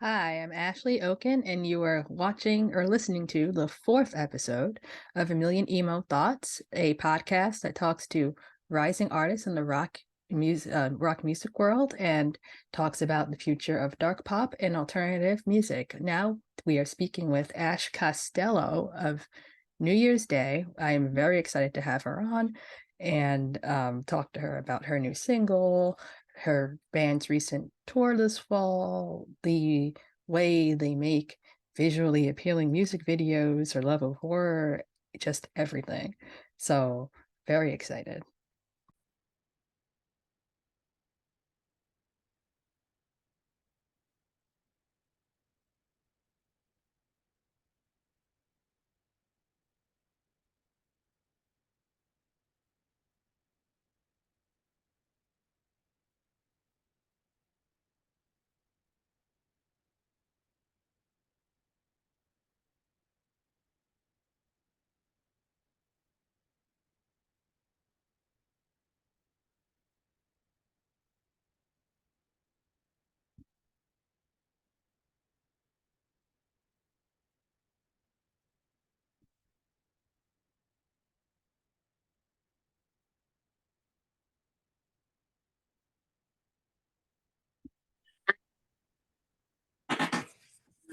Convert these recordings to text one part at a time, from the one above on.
Hi, I'm Ashley Oken, and you are watching or listening to the fourth episode of A Million Emo Thoughts, a podcast that talks to rising artists in the rock music world and talks about the future of dark pop and alternative music. Now we are speaking with Ash Costello of New Year's Day. I am very excited to have her on and talk to her about her new single, her band's recent tour this fall, the way they make visually appealing music videos, her love of horror, just everything. So, very excited.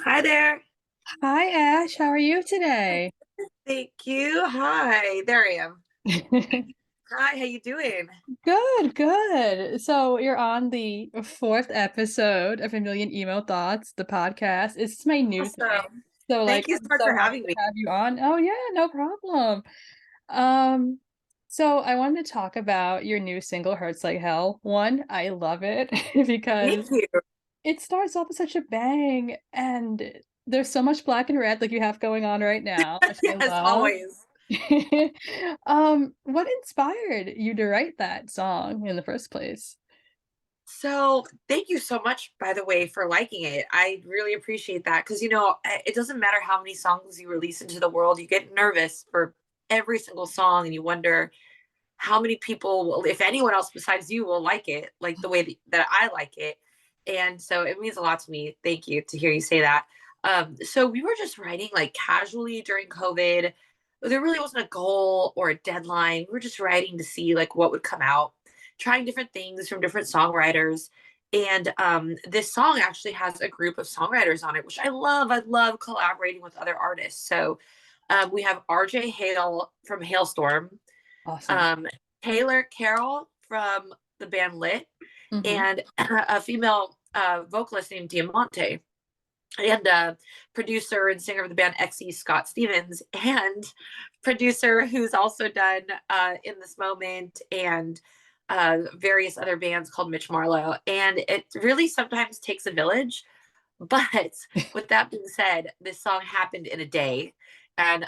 Hi there. Hi, Ash. How are you today? Thank you. Hi. There I am. Hi, how you doing? Good, good. So you're on the fourth episode of A Million Emo Thoughts, the podcast. It's my new thing. Awesome. So Thank like you so I'm much so for happy having to me. have you on. Oh yeah, no problem. Um, so I wanted to talk about your new single, Hurts Like Hell. One, I love it because Thank you. it starts off with such a bang and there's so much black and red like you have going on right now, which I Yes, love. always. What inspired you to write that song in the first place? So, thank you so much, by the way, for liking it. I really appreciate that because, it doesn't matter how many songs you release into the world, you get nervous for every single song and you wonder how many people will, if anyone else besides you will like it, like the way that I like it. And so it means a lot to me. Thank you to hear you say that. So we were just writing like casually during COVID. There really wasn't a goal or a deadline. We were just writing to see like what would come out, trying different things from different songwriters. And this song actually has a group of songwriters on it, which I love. I love collaborating with other artists. So we have RJ Hale from Hailstorm, Awesome. um, Taylor Carroll from the band Lit, Hmm. and a female vocalist named Diamante, and producer and singer of the band XE Scott Stevens, and producer who's also done In This Moment and various other bands called Mitch Marlowe. And it really sometimes takes a village. But with that being said, this song happened in a day. And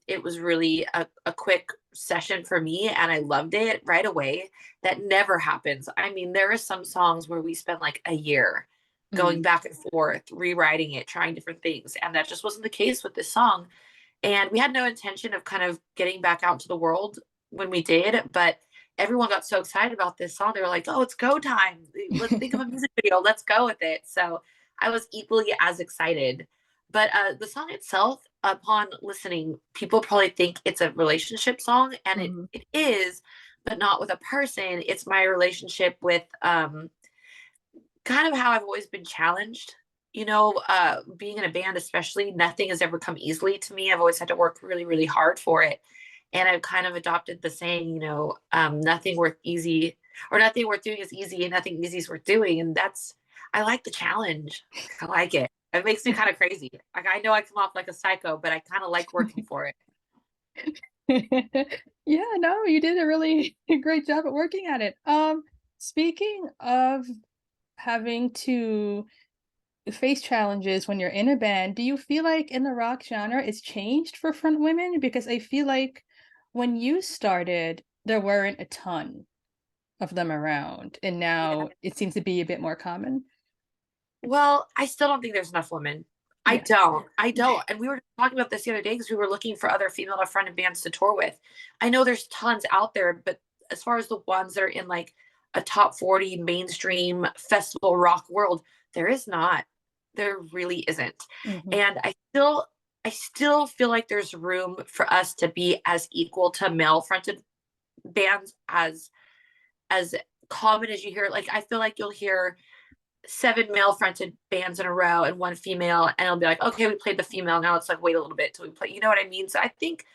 it was really a quick session for me. And I loved it right away. That never happens. I mean, there are some songs where we spend like a year going Mm. back and forth, rewriting it, trying different things. And that just wasn't the case with this song. And we had no intention of kind of getting back out into the world when we did. But everyone got so excited about this song. They were like, oh, it's go time. Let's think of a music video. Let's go with it. So I was equally as excited. But the song itself, upon listening, people probably think it's a relationship song, and it, Mhm. it is, but not with a person. It's my relationship with kind of how I've always been challenged. Being in a band, especially, nothing has ever come easily to me. I've always had to work really, really hard for it. And I've kind of adopted the saying, nothing worth easy or nothing worth doing is easy and nothing easy is worth doing. And I like the challenge. I like it. It makes me kind of crazy. Like, I know I come off like a psycho, but I kind of like working for it. Yeah, no, you did a really great job at working at it. Speaking of having to face challenges when you're in a band, do you feel like in the rock genre it's changed for front women? Because I feel like when you started, there weren't a ton of them around, and Yeah. now it seems to be a bit more common. Well, I still don't think there's enough women. I Yeah. don't. I don't. And we were talking about this the other day because we were looking for other female to front bands to tour with. I know there's tons out there, but as far as the ones that are in like a top 40 mainstream festival rock world, there is not. There really isn't. Mhm. And I still feel like there's room for us to be as equal to male fronted bands as common as you hear. Like I feel like you'll hear seven male fronted bands in a row and one female, and it'll be like, okay, we played the female. Now it's like wait a little bit till we play. You know what I mean? So I think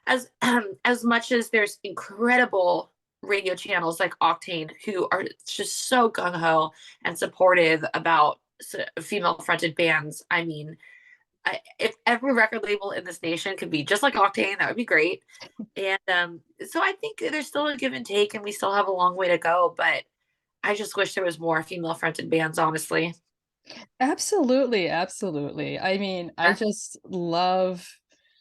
as much as there's incredible radio channels like Octane who are just so gung ho and supportive about female fronted bands, I mean, if every record label in this nation could be just like Octane, that would be great. And so I think there's still a give and take, and we still have a long way to go. But I just wish there was more female fronted bands, honestly. Absolutely, absolutely. I mean, I Yeah. just love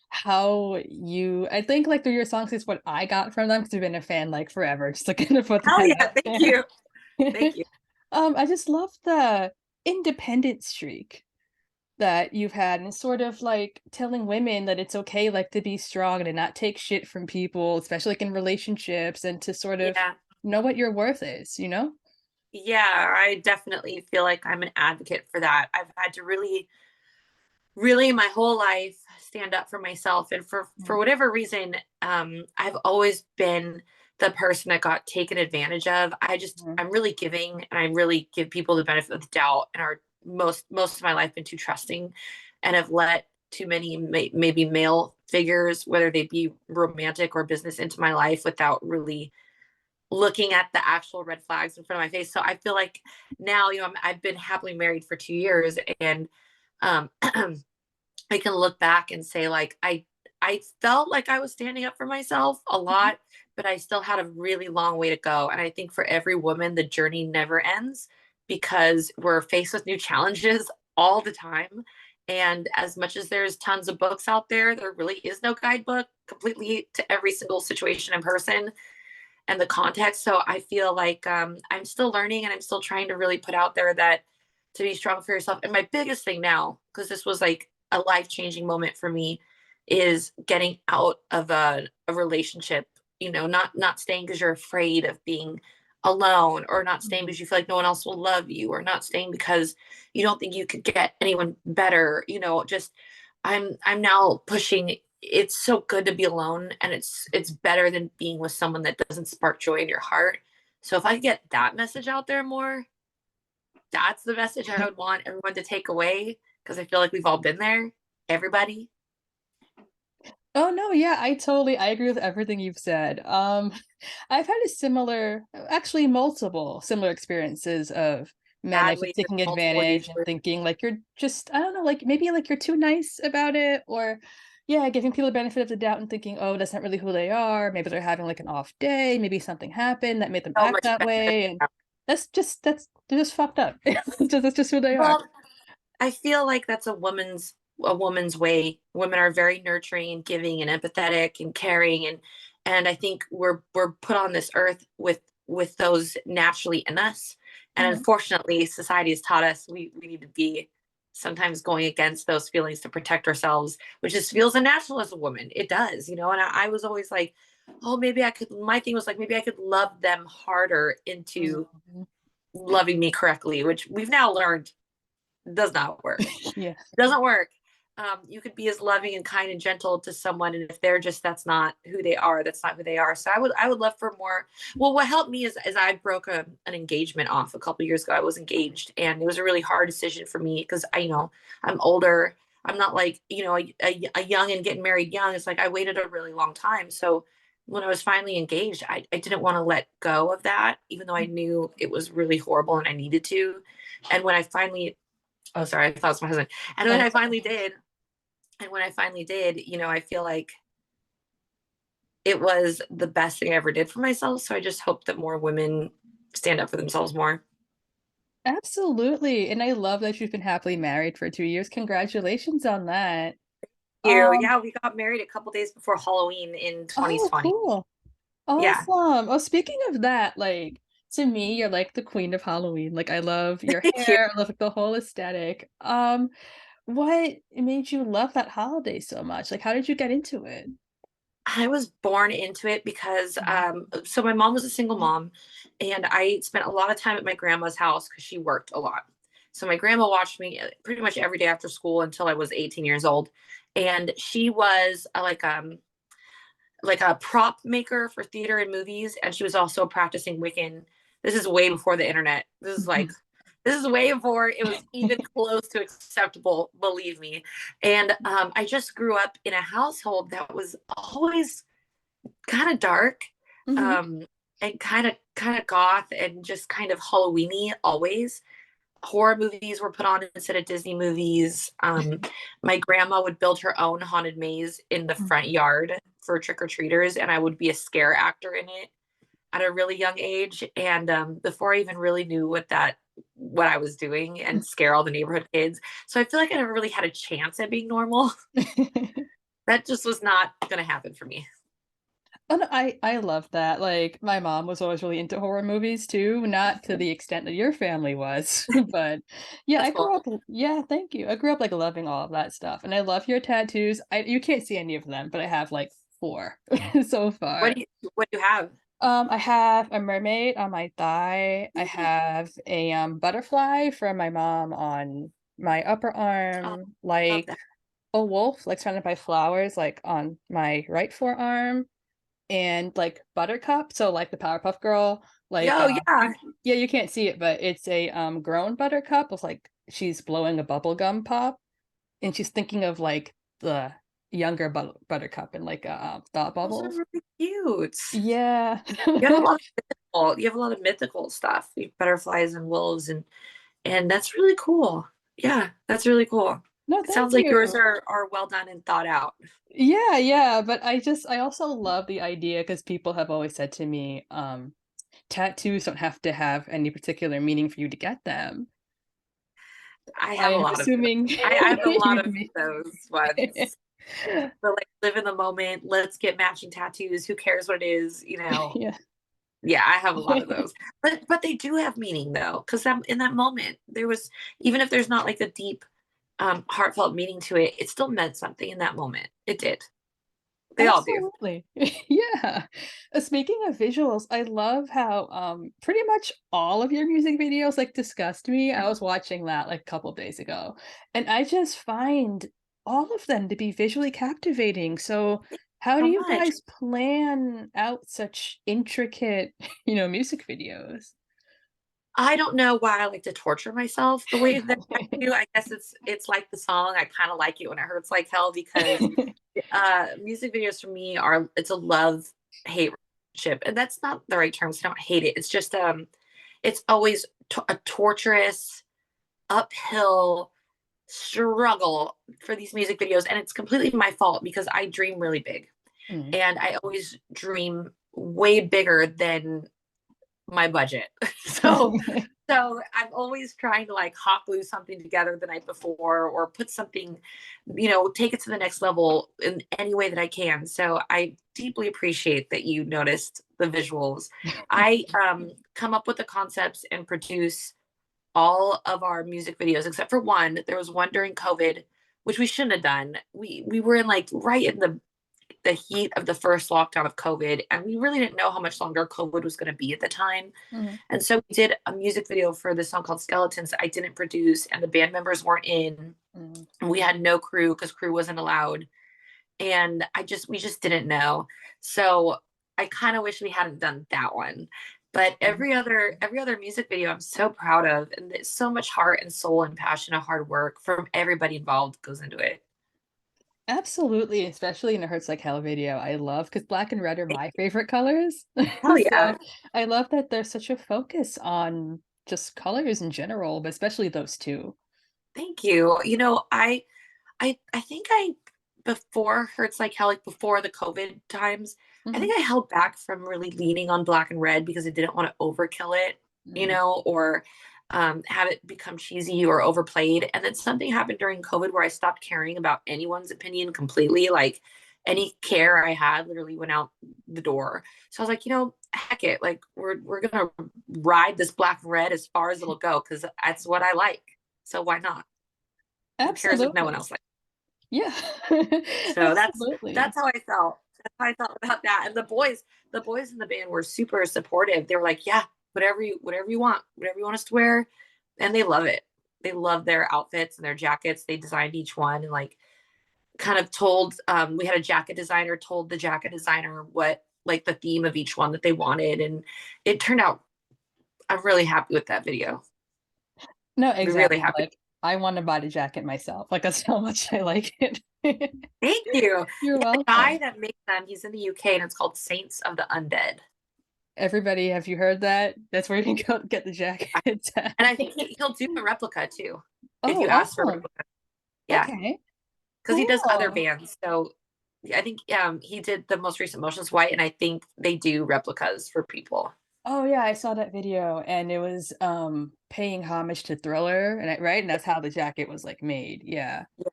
how you I think, like, through your songs is what I got from them because 'cause we've been a fan, like, forever, just to kind of put Hell that yeah! out Thank there. you, thank you. I just love the independent streak that you've had and sort of, like, telling women that it's okay, like, to be strong and to not take shit from people, especially, like, in relationships, and to sort of Yeah, know what your worth is, you know? yeah. I definitely feel like I'm an advocate for that. I've had to really my whole life stand up for myself, and for Mm, whatever reason, I've always been the person that got taken advantage of. mhm, I'm really giving, and I really give people the benefit of the doubt, and are most of my life been too trusting, and have let too many maybe male figures, whether they be romantic or business, into my life without really looking at the actual red flags in front of my face. So I feel like now, I've been happily married for 2 years, and um I can look back and say like I felt like I was standing up for myself a mhm. lot, but I still had a really long way to go. And I think for every woman, the journey never ends because we're faced with new challenges all the time. And as much as there's tons of books out there, there really is no guidebook completely to every single situation and person and the context. So I feel like I'm still learning, and I'm still trying to really put out there that to be strong for yourself. And my biggest thing now, because this was like a life changing moment for me, is getting out of a relationship. Not staying because you're afraid of being alone, or not staying Mhm. because you feel like no one else will love you, or not staying because you don't think you could get anyone better. Just I'm now pushing. It's so good to be alone, and it's better than being with someone that doesn't spark joy in your heart. So if I get that message out there more, that's the message I would want everyone to take away, because I feel like we've all been there, everybody. Oh, no, yeah, I agree with everything you've said. I've had a similar actually multiple similar experiences of men, like, Sadly, just there's taking multiple advantage and usually. thinking, like, you're just I don't know, like, maybe, like, you're too nice about it or yeah, giving people the benefit of the doubt and thinking, "Oh, that's not really who they are." Maybe they're having, like, an off day, maybe something happened that made them So act much that better. way, and that's they're just fucked up. That's just who they are. Well, I feel like that's a woman's way. Women are very nurturing and giving and empathetic and caring, and I think we're put on this earth with those naturally in us. And Mhm. unfortunately, society has taught us we need to be sometimes going against those feelings to protect ourselves, which just feels unnatural as a woman. It does. And I was always like, oh, maybe I could. My thing was like, maybe I could love them harder into Mhm. loving me correctly, which we've now learned does not work. Yeah. Doesn't work. You could be as loving and kind and gentle to someone, and if they're just that's not who they are, that's not who they are. So I would love for more. Well, what helped me is I broke an engagement off a couple years ago. I was engaged, and it was a really hard decision for me because I'm older. I'm not like a young and getting married young. It's like I waited a really long time. So when I was finally engaged, I didn't want to let go of that, even though I knew it was really horrible and I needed to. And when I finally Oh, sorry, I thought it was my husband. And when Oh, I finally did, I feel like it was the best thing I ever did for myself. So I just hope that more women stand up for themselves more. absolutely, and I love that you've been happily married for 2 years. Congratulations on that. You, Um yeah, we got married a couple days before Halloween in oh, 2020. cool. Yeah. Awesome. Oh, speaking of that, like, to me, you're like the queen of Halloween. Like, I love your Thank you. hair, I love, like, the whole aesthetic. What made you love that holiday so much? Like, how did you get into it? I was born into it because Mhm. so my mom was a single mom, and I spent a lot of time at my grandma's house because she worked a lot. So my grandma watched me pretty much every day after school until I was 18 years old. And she was like a prop maker for theater and movies, and she was also practicing Wiccan. This is way before the internet. This is way before it was even close to acceptable, believe me. And I just grew up in a household that was always kind of dark, Mhm. um, and kind of goth and just kind of Halloweeny always. Horror movies were put on instead of Disney movies. My grandma would build her own haunted maze in the front yard for trick or treaters, and I would be a scare actor in it at a really young age. And before I even really knew what I was doing and scare all the neighborhood kids, so I feel like I never really had a chance at being normal. That just was not going to happen for me. And I love that. Like my mom was always really into horror movies too, not to the extent that your family was, but yeah, That's I cool. grew up. Yeah, thank you. I grew up like loving all of that stuff, and I love your tattoos. You can't see any of them, but I have like four so far. What do you have? I have a mermaid on my thigh. I have a butterfly from my mom on my upper Oh, arm, love like that. a wolf, like surrounded by flowers, like on my right forearm, and like Buttercup, so like the Powerpuff Girl, like Yo, yeah. yeah, you can't see it, but it's a grown Buttercup with like she's blowing a bubble gum pop, and she's thinking of like the younger Buttercup and like thought Those are bubbles. really cute. Yeah. You have a lot of you have a lot of mythical stuff, butterflies and wolves, and that's really cool. Yeah, that's really cool. No, It thank sounds like yours you. are well done and thought out. Yeah, yeah, but I also love the idea because people have always said to me, tattoos don't have to have any particular meaning for you to get them. I have a I'm lot of those. assuming I have a lot you of do. those ones. But like live in the moment, let's get matching tattoos. Who cares what it is, you know? Yeah. Yeah, I have a lot of those. But they do have meaning though, because in that moment there was, even if there's not like a deep heartfelt meaning to it, it still meant something in that moment. It did. They all do. Absolutely. Yeah. Speaking of visuals, I love how pretty much all of your music videos like disgust me. I was watching that like a couple days ago, and I just find all of them to be visually captivating. So, how do So you much. guys plan out such intricate, music videos? I don't know why I like to torture myself the way that I do. I guess it's like the song. I kind of like it when it hurts like hell because music videos for me are, it's a love hate relationship, and that's not the right term. So I don't hate it. It's just it's always a torturous uphill struggle for these music videos, and it's completely my fault because I dream really big, Mm. and I always dream way bigger than my budget. so so I'm always trying to like hot glue something together the night before or put something, take it to the next level in any way that I can. So I deeply appreciate that you noticed the visuals. I come up with the concepts and produce all of our music videos except for one. There was one during COVID, which we shouldn't have done. We were in like right in the heat of the first lockdown of COVID, and we really didn't know how much longer COVID was going to be at the time. Mhm. And so we did a music video for this song called Skeletons that I didn't produce, and the band members weren't in. Mm. And we had no crew because crew wasn't allowed. And we just didn't know. So I kind of wish we hadn't done that one. But Mm. every other music video I'm so proud of. And there's so much heart and soul and passion and hard work from everybody involved goes into it. Absolutely, especially in a Hurts Like Hell video. I love because black and red are my favorite colors. Hell So yeah. I love that there's such a focus on just colors in general, but especially those two. Thank you. I think I before Hurts Like Hell, like before the COVID times, I Mhm. think I held back from really leaning on black and red because I didn't want to overkill it, Mm. or have it become cheesy or overplayed. And then something happened during COVID where I stopped caring about anyone's opinion completely. Like any care I had literally went out the door. So I was like, heck it, like we're gonna ride this black and red as far as it'll go because that's what I like. So why not? Who cares if no one Absolutely. else likes? Yeah. So Absolutely. that's how I felt. That's how I felt about that. And the boys in the band were super supportive. They were like, "Yeah, whatever you want us to wear," and they love it. they love their outfits and their jackets. They designed each one and like kind of told we had a jacket designer told the jacket designer what like the theme of each one that they wanted, and it turned out. I'm really happy with that video. No, I'd be really exactly. happy. Like I want to buy the jacket myself. Like that's how much I like it. Thank you. You're Yeah, the guy welcome. that makes them, he's in the UK and it's called Saints of the Undead. Everybody, have you heard that? That's where you can go get the I- jacket. And I think he'll do a replica too if Oh, you ask for a awesome. replica. Yeah, Okay, because he does other cool. bands. So I think he did the most recent Motionless White, and I think they do replicas for people. Oh yeah, I saw that video and it was paying homage to Thriller and right? And that's how the jacket was like made. Yeah. Yeah,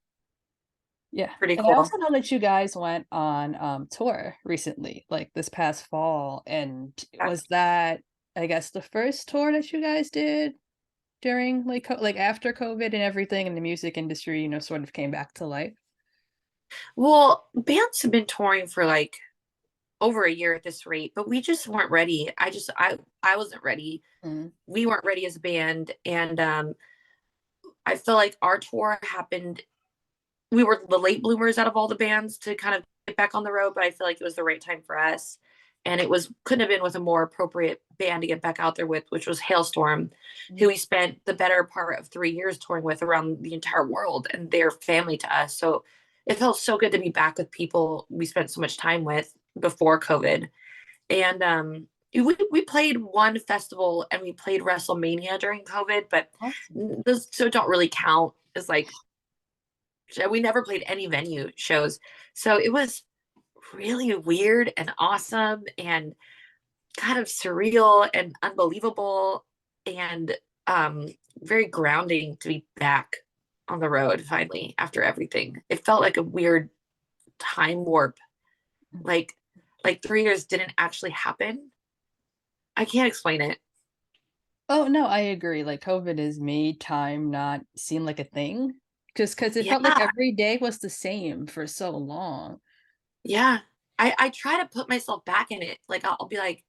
Yeah. pretty And I cool. also know that you guys went on tour recently, like this past fall. And Yeah. was that I guess the first tour that you guys did during like like after COVID and everything and the music industry, sort of came back to life? Well, bands have been touring for like over a year at this rate, but we just weren't ready. I wasn't ready. Mm. We weren't ready as a band, and I feel like our tour happened. We were the late bloomers out of all the bands to kind of get back on the road, but I feel like it was the right time for us. And it was couldn't have been with a more appropriate band to get back out there with, which was Hailstorm, who Mm. we spent the better part of 3 years touring with around the entire world, and they're family to us. So it felt so good to be back with people we spent so much time with before COVID. And we played one festival and we played WrestleMania during COVID, but Awesome. those so don't really count as like we never played any venue shows. So it was really weird and awesome and kind of surreal and unbelievable and very grounding to be back on the road finally after everything. It felt like a weird time warp. Like like 3 years didn't actually happen. I can't explain it. Oh, no, I agree. Like COVID has made time not seem like a thing. Just because it Yeah, felt like every day was the same for so long. yeah. I try to put myself back in it. Like I'll be like,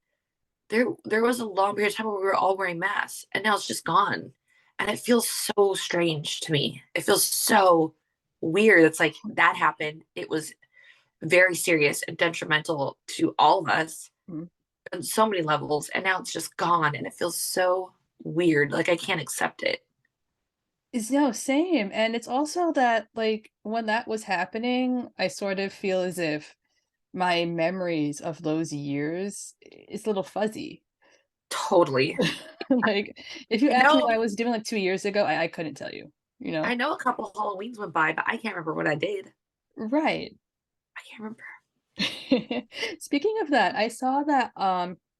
there was a long period of time where we were all wearing masks and now it's just gone. And it feels so strange to me. It feels so weird. It's like that happened. It was very serious and detrimental to all of us Mm. on so many levels. And now it's just gone. And it feels so weird. Like I can't accept it. It's no, same. And it's also that like when that was happening, I sort of feel as if my memories of those years is a little fuzzy. Totally. Like if you I asked me know what I was doing like 2 years ago, I couldn't tell you, you know? I know a couple of Halloweens went by, but I can't remember what I did. Right. I can't remember. Speaking of that, I saw that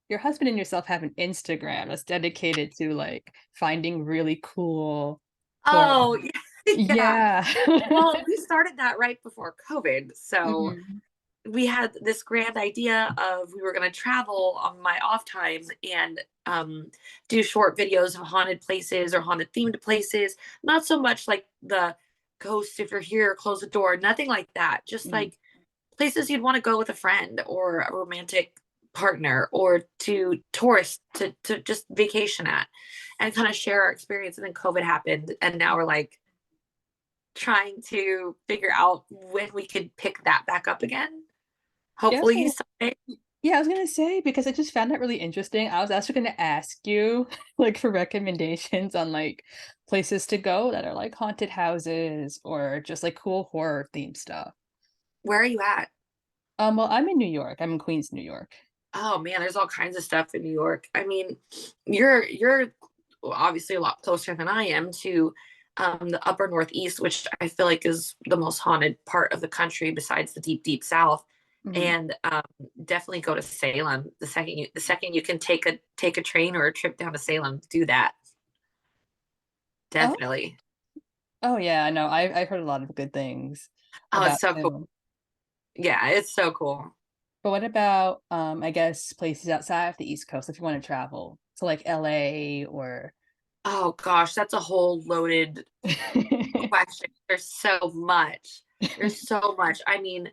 your husband and yourself have an Instagram that's dedicated to like finding really cool tour. Oh, yeah. Yeah. Well, we started that right before COVID. So Mhm. we had this grand idea of we were going to travel on my off time and do short videos of haunted places or haunted themed places. Not so much like the ghost, if you're here, close the door, nothing like that. Just Mm. like places you'd want to go with a friend or a romantic partner or to tourist to just vacation at and kind of share our experience. And then COVID happened. And now we're like, trying to figure out when we could pick that back up again. Yeah, Hopefully someday. yeah, I was gonna say because I just found that really interesting. I was actually gonna ask you like for recommendations on like places to go that are like haunted houses or just like cool horror themed stuff. Where are you at? Well, I'm in New York. I'm in Queens, New York. Oh man, there's all kinds of stuff in New York. I mean, you're obviously a lot closer than I am to the upper northeast, which I feel like is the most haunted part of the country besides the deep, deep south. Mhm. And definitely go to Salem. The second you can take a train or a trip down to Salem, do that. Oh, Definitely. oh yeah, I know. I've heard a lot of good things Oh, it's about so cool. Salem. Yeah, it's so cool. But what about I guess places outside of the East Coast if you want to travel to like LA or Oh gosh, that's a whole loaded question. There's so much. There's so much. I mean,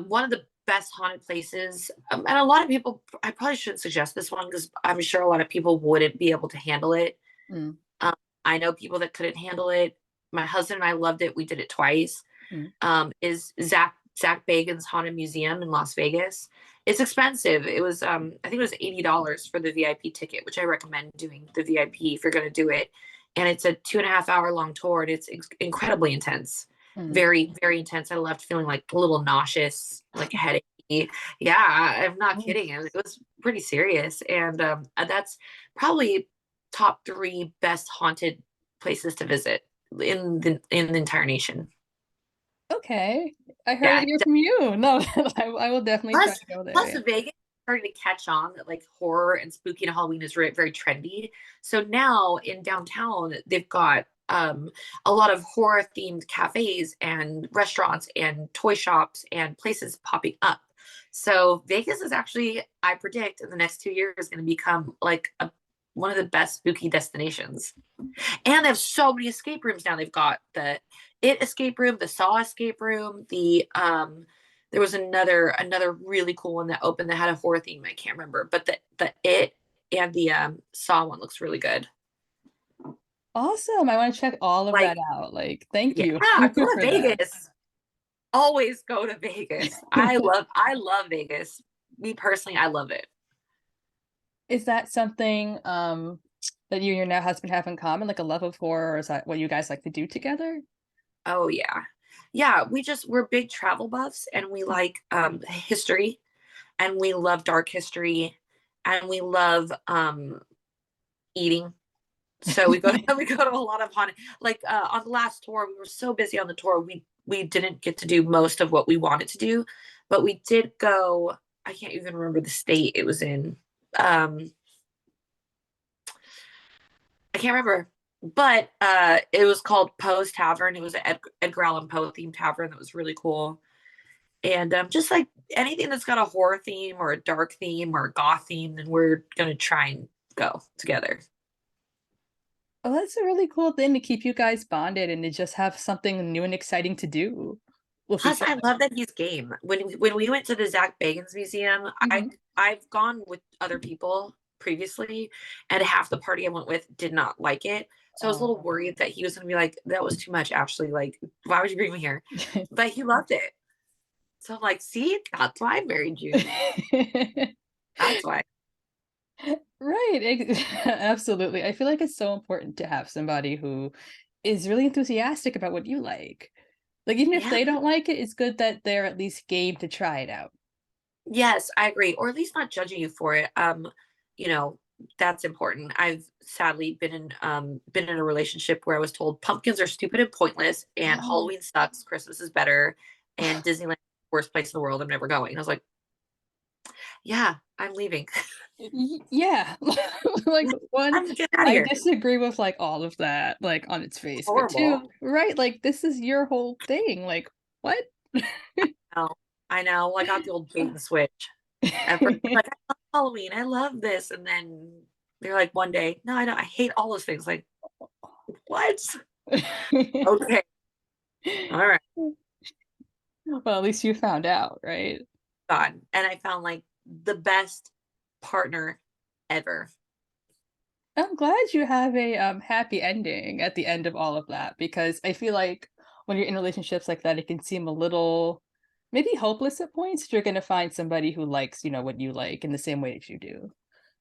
one of the best haunted places, and a lot of people, I probably shouldn't suggest this one because I'm sure a lot of people wouldn't be able to handle it. Mm. I know people that couldn't handle it. My husband and I loved it. We did it twice. Mm. Is Zach Bagans Haunted Museum in Las Vegas. It's expensive. It was I think it was $80 for the VIP ticket, which I recommend doing the VIP if you're going to do it. And it's a 2.5 hour long tour, and it's incredibly intense. Mm. Very, very intense. I left feeling like a little nauseous, like headachy. Yeah, I'm not Mm. kidding. It was pretty serious, and that's probably top three best haunted places to visit in the entire nation. Okay, I heard Yeah. it here from you. No, I will definitely try Plus, to go there. plus Yeah. Vegas starting to catch on that like horror and spooky and Halloween is very, very trendy. So now in downtown, they've got a lot of horror themed cafes and restaurants and toy shops and places popping up. So Vegas is actually, I predict, in the next 2 years, going to become like one of the best spooky destinations. And they have so many escape rooms now. They've got the It escape room, the Saw escape room, the there was another really cool one that opened that had a horror theme. I can't remember, but the It and the Saw one looks really good. Awesome. I want to check all of that Like, out. Like, thank yeah, you go to for that. Vegas. Always go to Vegas. I love Vegas. Me personally, I love it. Is that something that you and your now husband have in common, like a love of horror, or is that what you guys like to do together? Oh yeah. Yeah, we're big travel buffs, and we like history, and we love dark history, and we love eating. So we go to we go to a lot of haunted, like on the last tour. We were so busy on the tour, we didn't get to do most of what we wanted to do, but we did go. I can't even remember the state it was in. I can't remember, but it was called Poe's Tavern. It was an Edgar Allan Poe themed tavern that was really cool. And just like anything that's got a horror theme or a dark theme or a goth theme, then we're gonna try and go together. Oh, that's a really cool thing to keep you guys bonded and to just have something new and exciting to do with each Plus, I other. love that he's game. When we went to the Zach Bagans Museum, Mhm. I've gone with other people previously, and half the party I went with did not like it. So I was a little Oh. worried that he was gonna be like, "That was too much, Ashley. Like, why would you bring me here?" But he loved it. So I'm like, "See, that's why I married you. That's why." Right, absolutely. I feel like it's so important to have somebody who is really enthusiastic about what you like. Like, even if Yeah. they don't like it, it's good that they're at least game to try it out. Yes, I agree. Or at least not judging you for it. You know, that's important. I've sadly been in a relationship where I was told pumpkins are stupid and pointless, and Oh. Halloween sucks, Christmas is better, and Disneyland is the worst place in the world. I'm never going. And I was like, yeah, I'm leaving. Yeah. Like, one, I'm getting out of I here. disagree with like all of that, like on its face. But Horrible. two, right, like this is your whole thing. Like, what? No, I know. Well, I got the old bait and switch. At first, I'm like, I love Halloween. I love this. And then they're like, one day, no, I don't. I hate all those things. Like, what? Okay. All right. Well, at least you found out, right? God. And I found like the best partner ever. I'm glad you have a happy ending at the end of all of that, because I feel like when you're in relationships like that, it can seem a little maybe hopeless at points. You're gonna find somebody who likes, what you like in the same way that you do.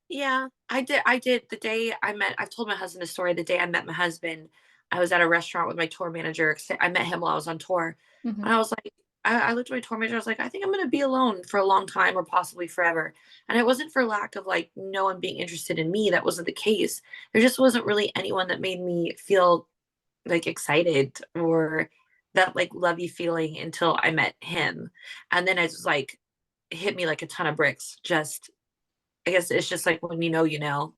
Yeah, I did. I did. The day I met, I've told my husband a story. The day I met my husband, I was at a restaurant with my tour manager. I met him while I was on tour. Mhm. And I was like, I looked at my tour manager. I was like, I think I'm going to be alone for a long time or possibly forever. And it wasn't for lack of like no one being interested in me. That wasn't the case. There just wasn't really anyone that made me feel like excited or that like lovey feeling until I met him. And then it was like, hit me like a ton of bricks. Just, I guess it's just like when you know, you know,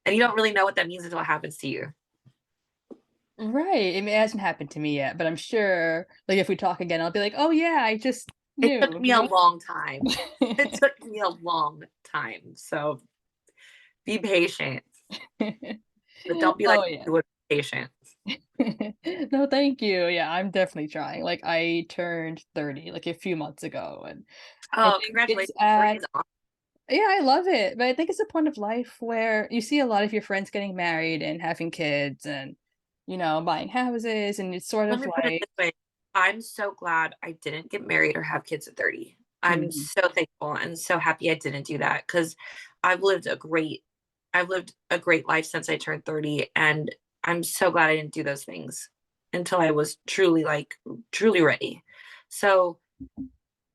and you don't really know what that means until it happens to you. Right. I mean, it hasn't happened to me yet, but I'm sure, like, if we talk again, I'll be like, "Oh yeah, I just It took knew," me a long time. It took me a long time. So be patient, but don't be like Oh yeah. you would be patient. No, thank you. Yeah, I'm definitely trying. Like, I turned 30 like a few months ago, and I Oh, think it's congratulations. 30 at is awesome. Yeah, I love it. But I think it's a point of life where you see a lot of your friends getting married and having kids and, buying houses. And it's sort Let of me put it like, this way. I'm so glad I didn't get married or have kids at 30. I'm mhm. so thankful and so happy I didn't do that because I've lived a great I've lived a great life since I turned 30, and I'm so glad I didn't do those things until I was truly truly ready. So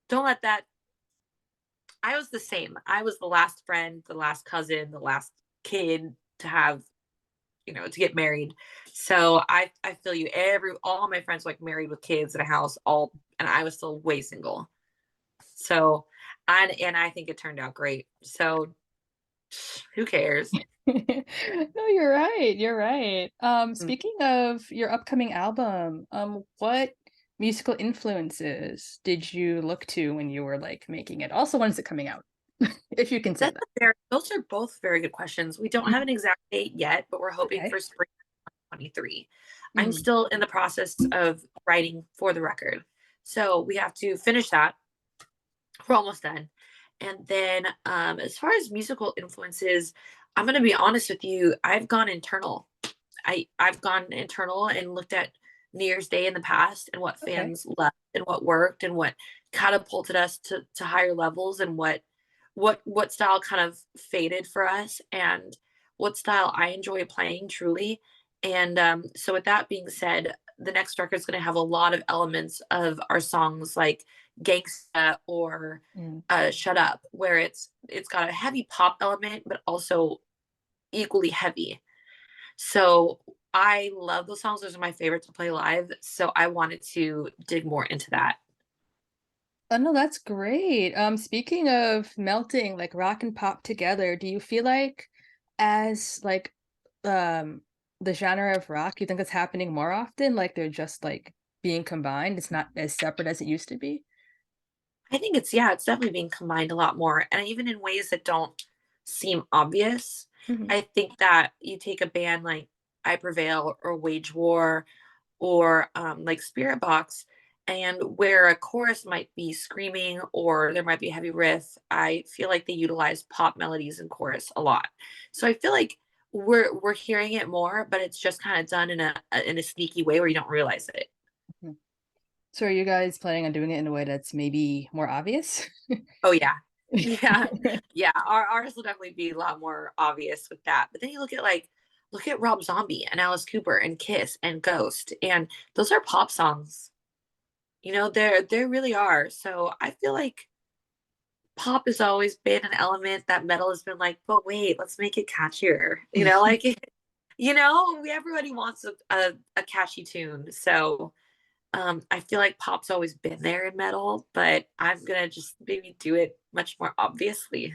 don't let that I was the same. I was the last friend, the last cousin, the last kid to have, to get married. So I feel you. All my friends like married with kids in a house, all, and I was still way single. So, and I think it turned out great. So who cares? No, you're right. You're right. Mm. Speaking of your upcoming album, what musical influences did you look to when you were like making it? Also, when is it coming out? If you can say that. Those are both very good questions. We don't have Mhm. an exact date yet, but we're hoping Okay. for spring 2023. I'm Mhm. still in the process of writing for the record. So we have to finish that. We're almost done. And then as far as musical influences, I'm going to be honest with you, I've gone internal. I've gone internal and looked at New Year's Day in the past and what Okay. fans loved and what worked and what catapulted us to higher levels, and what style kind of faded for us, and what style I enjoy playing truly. And so with that being said, the next record is going to have a lot of elements of our songs like Gangsta or Mm. Shut Up, where it's got a heavy pop element but also equally heavy. So I love those songs. Those are my favorite to play live. So I wanted to dig more into that. Oh no, that's great. Speaking of melting like rock and pop together, do you feel like as like um the genre of rock, you think it's happening more often? Like they're just like being combined. It's not as separate as it used to be. I think it's definitely being combined a lot more. And even in ways that don't seem obvious. Mhm. I think that you take a band like I Prevail or Wage War or like Spirit Box, and where a chorus might be screaming or there might be a heavy riff, I feel like they utilize pop melodies in chorus a lot. So I feel like we're hearing it more, but it's just kind of done in a sneaky way where you don't realize it. Mhm. So are you guys planning on doing it in a way that's maybe more obvious? Oh yeah. Yeah. Yeah. Ours will definitely be a lot more obvious with that. But then you look at Rob Zombie and Alice Cooper and Kiss and Ghost, and those are pop songs. They really are. So I feel like pop has always been an element that metal has been like, but wait, let's make it catchier. Everybody wants a catchy tune. So I feel like pop's always been there in metal, but I'm gonna just maybe do it much more obviously.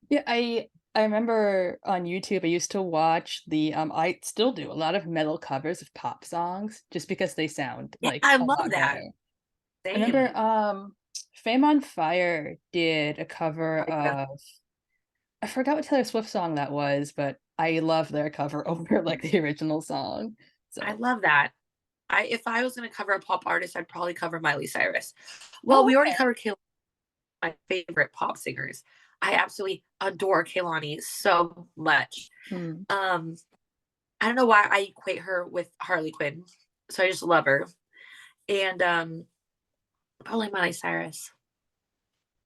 Yeah, I remember on YouTube I used to watch I still do a lot of metal covers of pop songs just because they sound Yeah, like I a love lot that. better. I Same. remember Fame on Fire did a cover Yeah, of I forgot what Taylor Swift song that was, but I love their cover over like the original song. I So, love that. I If I was gonna cover a pop artist, I'd probably cover Miley Cyrus. Well, oh, we already okay. covered Kaylani, my favorite pop singers. I absolutely adore Kaylani so much. Hmm. Um, I don't know why I equate her with Harley Quinn, so I just love her. And probably Miley Cyrus.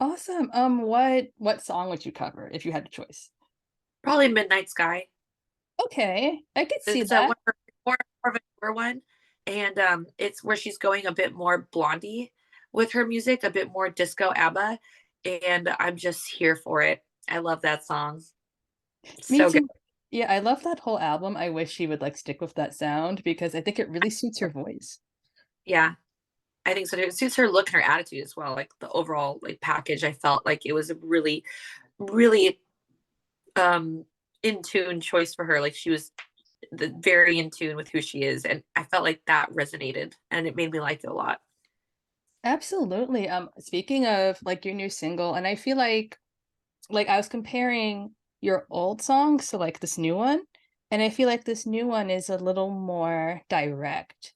Awesome. What song would you cover if you had a choice? Probably Midnight Sky. Okay, I could see It's that. one of more of a newer one, and it's where she's going a bit more blondie with her music, a bit more disco ABBA, and I'm just here for it. I love that song. Me So good. too. Yeah, I love that whole album. I wish she would like stick with that sound because I think it really suits her voice. Yeah, I think so too. It suits her look and her attitude as well. Like the overall package, I felt like it was a really, really um in tune choice for her. Like she was very in tune with who she is, and I felt like that resonated, and it made me like it a lot. Absolutely. Speaking of like your new single, and I feel like I was comparing your old songs to like this new one, and I feel like this new one is a little more direct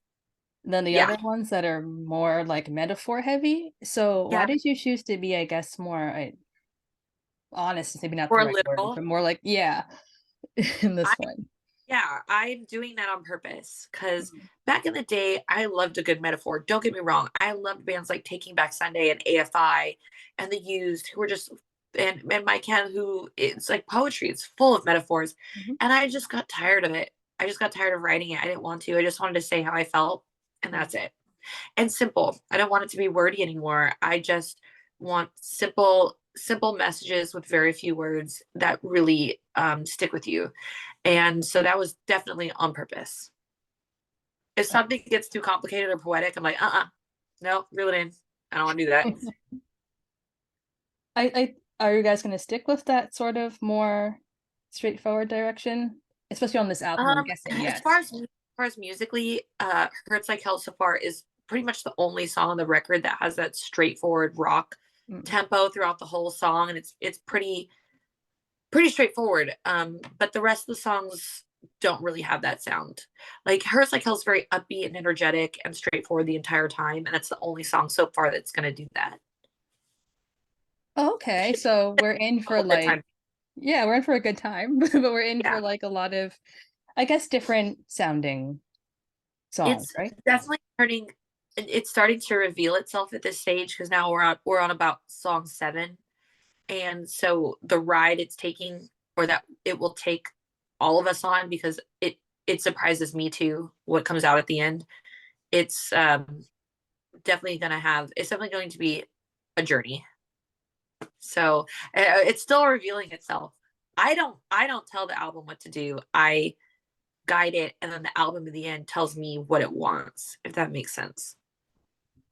than the Yeah, other ones that are more like metaphor heavy. So why yeah. did you choose to be, I guess, more? honest is maybe not the Or right word, literal. but more like, yeah, in I this one. Yeah, I'm doing that on purpose because Mhm. back in the day, I loved a good metaphor. Don't get me wrong. I loved bands like Taking Back Sunday and AFI and The Used, who were just and Mike Ken, who it's like poetry. It's full of metaphors. Mhm. And I just got tired of it. I just got tired of writing it. I didn't want to. I just wanted to say how I felt, and that's it. And simple. I don't want it to be wordy anymore. I just want simple messages with very few words that really stick with you. And so that was definitely on purpose. If something gets too complicated or poetic, I'm like, no, reel it in. I don't want to do that. I are you guys gonna stick with that sort of more straightforward direction? Especially on this album, I'm guessing, As yes. far as musically, Hurts Like Hell so far is pretty much the only song on the record that has that straightforward rock Mm. tempo throughout the whole song, and it's pretty straightforward. But the rest of the songs don't really have that sound. Like Hers Like Hell's very upbeat and energetic and straightforward the entire time, and it's the only song so far that's gonna do that. Oh, okay, so we're in A for whole good like time. yeah, we're in for a good time, but we're in for Yeah. like a lot of, I guess, different sounding songs, It's right? definitely it's starting to reveal itself at this stage because now we're on about song 7. And so the ride it's taking, or that it will take all of us on, because it surprises me too what comes out at the end. It's it's definitely going to be a journey. So it's still revealing itself. I don't tell the album what to do. I guide it, and then the album in the end tells me what it wants, if that makes sense.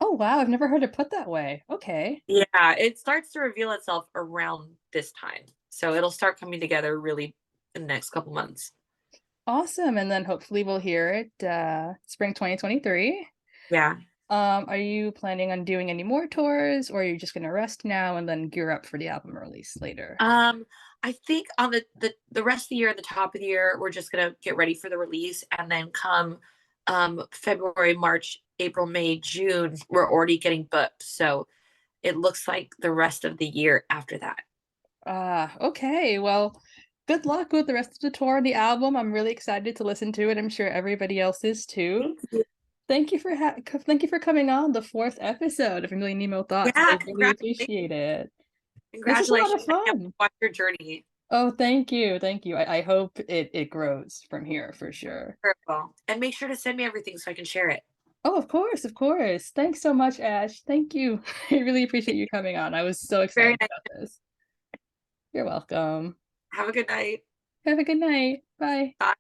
Oh, wow, I've never heard it put that way. Okay. Yeah, it starts to reveal itself around this time. So it'll start coming together really in the next couple months. Awesome, and then hopefully we'll hear it, spring 2023. Yeah. Are you planning on doing any more tours, or are you just gonna rest now and then gear up for the album release later? Um, I think on the rest of the year, the top of the year, we're just gonna get ready for the release, and then come February, March, April, May, June, we're already getting booked. So it looks like the rest of the year after that. Ah, okay. Well, good luck with the rest of the tour and the album. I'm really excited to listen to it. I'm sure everybody else is too. Thank you. Thank you for coming on the fourth episode of A Million Emo Thoughts. Yeah, I really appreciate it. This is a lot of congratulations. I can't fun. watch your journey. Oh, thank you. Thank you. I hope it grows from here for sure. Wonderful. And make sure to send me everything so I can share it. Oh, of course, of course. Thanks so much, Ash. Thank you. I really appreciate you coming on. I was so Very excited nice. about this. You're welcome. Have a good night. Have a good night. Bye. Bye.